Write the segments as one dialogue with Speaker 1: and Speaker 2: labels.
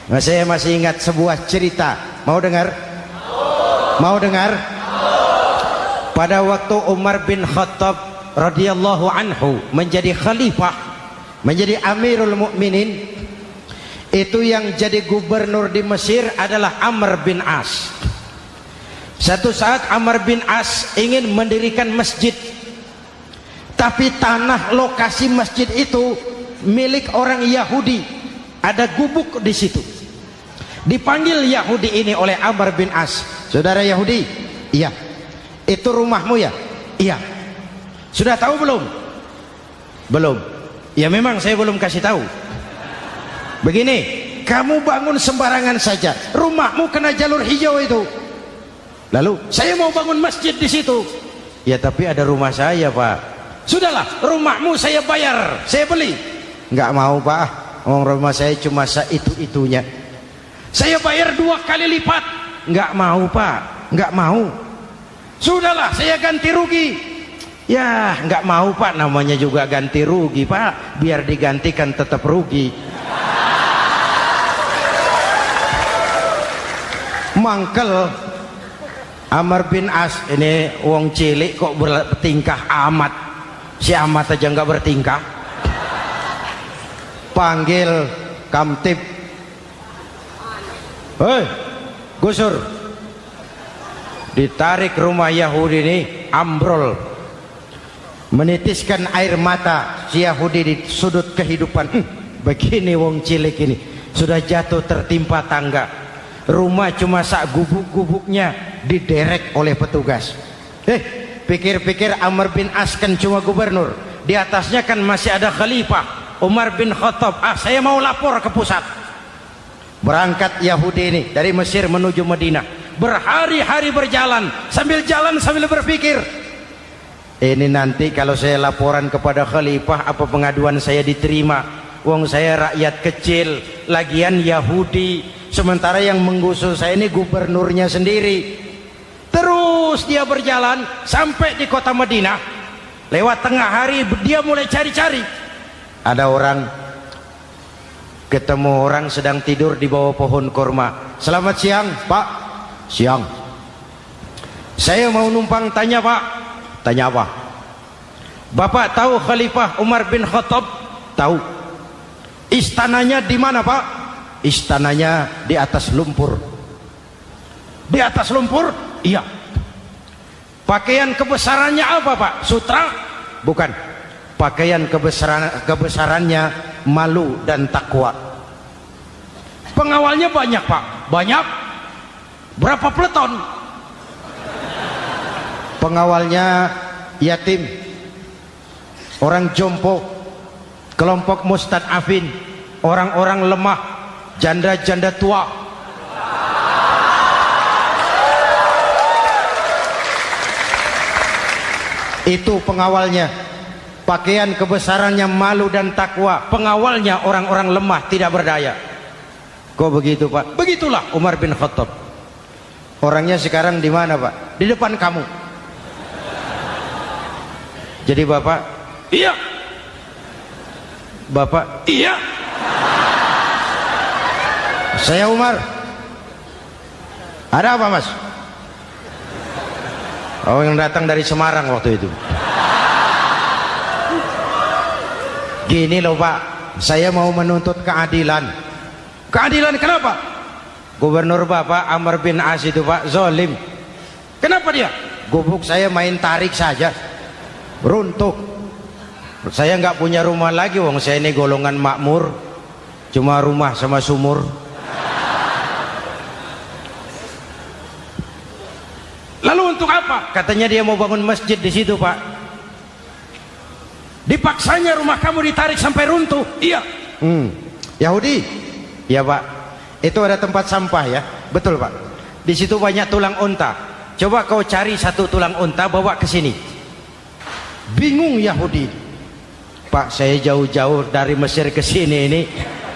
Speaker 1: Nah, saya masih ingat sebuah cerita. Mau dengar? Mau dengar? Pada waktu Umar bin Khattab radhiyallahu anhu menjadi khalifah, menjadi Amirul Mukminin, itu yang jadi gubernur di Mesir adalah Amr bin As. Satu saat Amr bin As ingin mendirikan masjid, tapi tanah lokasi masjid itu milik orang Yahudi. Ada gubuk di situ. Dipanggil Yahudi ini oleh Amr bin As. Saudara Yahudi, iya. Itu rumahmu ya? Iya. Sudah tahu belum? Belum. Ya memang saya belum kasih tahu. Begini, kamu bangun sembarangan saja. Rumahmu kena jalur hijau itu. Lalu saya mau bangun masjid di situ. Ya tapi ada rumah saya, Pak. Sudahlah, rumahmu saya bayar, saya beli. Enggak mau, Pak. Rumah saya cuma itu-itunya. Saya bayar 2 kali lipat. Enggak mau, Pak. Enggak mau. Sudahlah, saya ganti rugi. Ya, enggak mau, Pak. Namanya juga ganti rugi, Pak. Biar digantikan tetap rugi. Mangkel Amr bin As ini wong cilik kok bertingkah amat. Si amat aja enggak bertingkah. Panggil kamtib. Hei, gusur. Ditarik rumah Yahudi ini, ambrol. Menitiskan air mata si Yahudi di sudut kehidupan. Begini wong cilik ini, sudah jatuh tertimpa tangga. Rumah cuma sak gubuk-gubuknya diderek oleh petugas. Pikir-pikir Amr bin As kan cuma gubernur. Di atasnya kan masih ada khalifah Umar bin Khattab. Saya mau lapor ke pusat. Berangkat Yahudi ini dari Mesir menuju Madinah. Berhari-hari berjalan, sambil berpikir, ini nanti kalau saya laporan kepada khalifah, apa pengaduan saya diterima? Wong saya rakyat kecil, lagian Yahudi, sementara yang menggusur saya ini gubernurnya sendiri. Terus dia berjalan sampai di kota Madinah. Lewat tengah hari dia mulai cari-cari. Ada orang, ketemu orang sedang tidur di bawah pohon kurma. Selamat siang, Pak. Siang. Saya mau numpang tanya, Pak. Tanya apa? Bapak tahu Khalifah Umar bin Khattab? Tahu. Istananya di mana, Pak? Istananya di atas lumpur. Di atas lumpur? Iya. Pakaian kebesarannya apa, Pak? Sutra? Bukan. Pakaian kebesarannya malu dan takwa. Pengawalnya banyak, Pak. Banyak. Berapa peleton? Pengawalnya yatim, orang jompo, kelompok mustadafin, orang-orang lemah, janda-janda tua. Itu pengawalnya. Pakaian kebesarannya malu dan takwa. Pengawalnya orang-orang lemah, tidak berdaya. Kok begitu, Pak? Begitulah Umar bin Khattab. Orangnya sekarang di mana, Pak? Di depan kamu. Jadi Bapak, iya. Bapak, iya. Saya Umar. Ada apa, Mas? Oh, yang datang dari Semarang waktu itu. Gini loh, Pak, saya mau menuntut keadilan. Keadilan kenapa? Gubernur Bapak Amr bin As itu, Pak, zolim. Kenapa dia? Gubuk saya main tarik saja, runtuh. Saya nggak punya rumah lagi, wong saya ini golongan makmur, cuma rumah sama sumur. Lalu untuk apa? Katanya dia mau bangun masjid di situ, Pak. Dipaksanya rumah kamu ditarik sampai runtuh. Iya. Yahudi? Ya, Pak. Itu ada tempat sampah ya. Betul, Pak. Di situ banyak tulang unta. Coba kau cari satu tulang unta bawa ke sini. Bingung Yahudi. Pak, saya jauh-jauh dari Mesir ke sini ini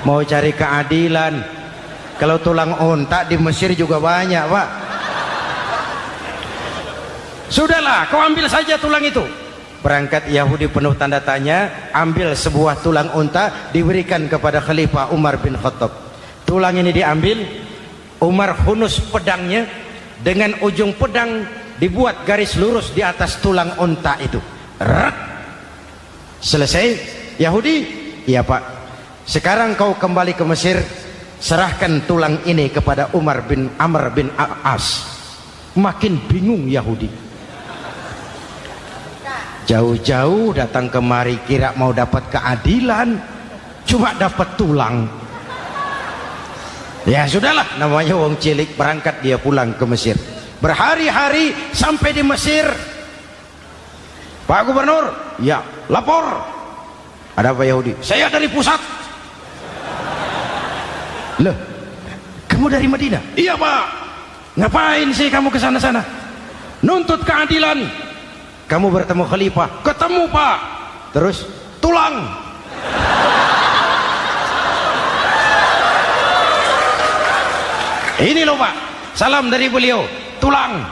Speaker 1: mau cari keadilan. Kalau tulang unta di Mesir juga banyak, Pak. Sudahlah, kau ambil saja tulang itu. Berangkat Yahudi penuh tanda tanya, ambil sebuah tulang unta, diberikan kepada Khalifah Umar bin Khattab. Tulang ini diambil, Umar hunus pedangnya, dengan ujung pedang dibuat garis lurus di atas tulang unta itu. Rak. Selesai. Yahudi, iya Pak, sekarang kau kembali ke Mesir, serahkan tulang ini kepada Umar bin Amr bin As. Makin bingung Yahudi, jauh-jauh datang kemari kira mau dapat keadilan, cuma dapat tulang. Ya sudahlah, namanya wong cilik, berangkat dia pulang ke Mesir. Berhari-hari sampai di Mesir. Pak Gubernur, ya lapor. Ada apa Yahudi? Saya dari pusat. Loh, kamu dari Madinah? Iya Pak. Ngapain sih kamu ke sana-sana? Nuntut keadilan. Kamu bertemu khalifah? Ketemu Pak. Terus tulang. Ini loh Pak, salam dari beliau, tulang.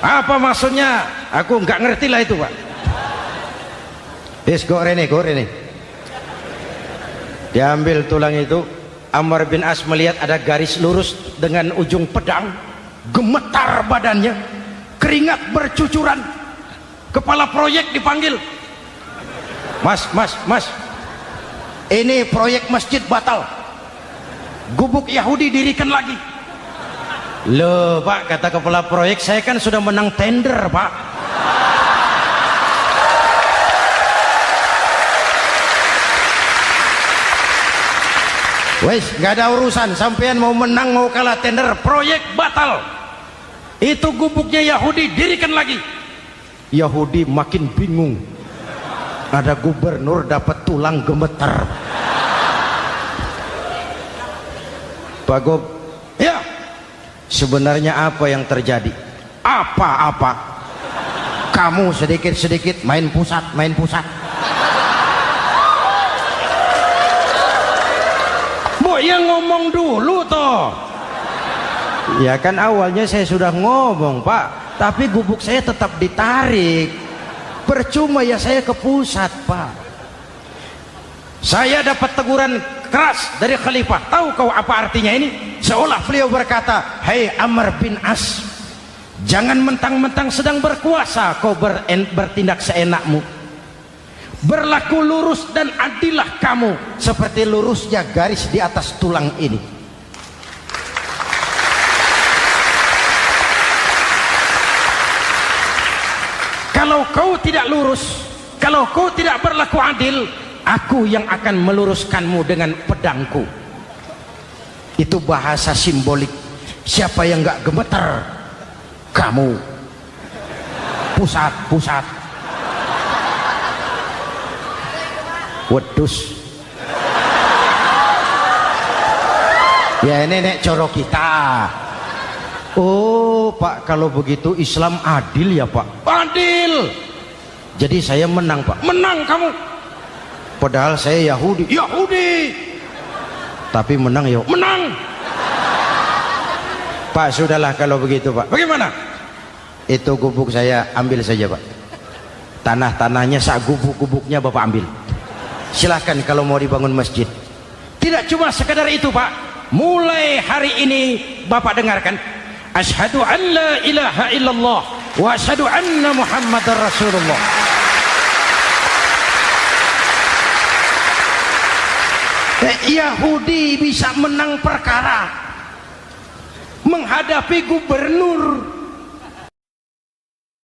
Speaker 1: Apa maksudnya? Aku nggak ngerti lah itu Pak. Yes, go Rene. Diambil tulang itu, Amr bin As melihat ada garis lurus dengan ujung pedang, gemetar badannya, keringat bercucuran. Kepala proyek dipanggil. Mas, ini proyek masjid batal. Gubuk Yahudi dirikan lagi. Loh Pak, kata kepala proyek, saya kan sudah menang tender Pak. Wes, nggak ada urusan, sampean mau menang mau kalah tender, proyek batal. Itu gubuknya Yahudi dirikan lagi. Yahudi makin bingung. Ada gubernur dapat tulang gemeter. Pak Gob, ya, sebenarnya apa yang terjadi? Apa-apa? Kamu sedikit-sedikit main pusat. Bu, ya ngomong dulu toh. Ya kan awalnya saya sudah ngomong Pak, tapi gubuk saya tetap ditarik. Percuma ya saya ke pusat Pak. Saya dapat teguran keras dari khalifah. Tahu kau apa artinya ini? Seolah beliau berkata, "Hei Amr bin As, jangan mentang-mentang sedang berkuasa kau bertindak seenakmu. Berlaku lurus dan adillah kamu seperti lurusnya garis di atas tulang ini." Kalau kau tidak lurus, kalau kau tidak berlaku adil, aku yang akan meluruskanmu dengan pedangku. Itu bahasa simbolik. Siapa yang nggak gemeter? Kamu. Pusat. Wedus. Ya ini nek coro kita. Oh Pak, kalau begitu Islam adil ya Pak? Adil. Jadi saya menang Pak? Menang kamu. Padahal saya Yahudi. Tapi menang ya? Menang. Pak, sudahlah kalau begitu Pak. Bagaimana? Itu gubuk saya ambil saja Pak. Tanah-tanahnya sak gubuk-gubuknya Bapak ambil. Silahkan kalau mau dibangun masjid. Tidak cuma sekedar itu Pak. Mulai hari ini Bapak dengarkan. Asyhadu an la ilaha illallah wa asyhadu anna Muhammadar Rasulullah. Yahudi bisa menang perkara menghadapi gubernur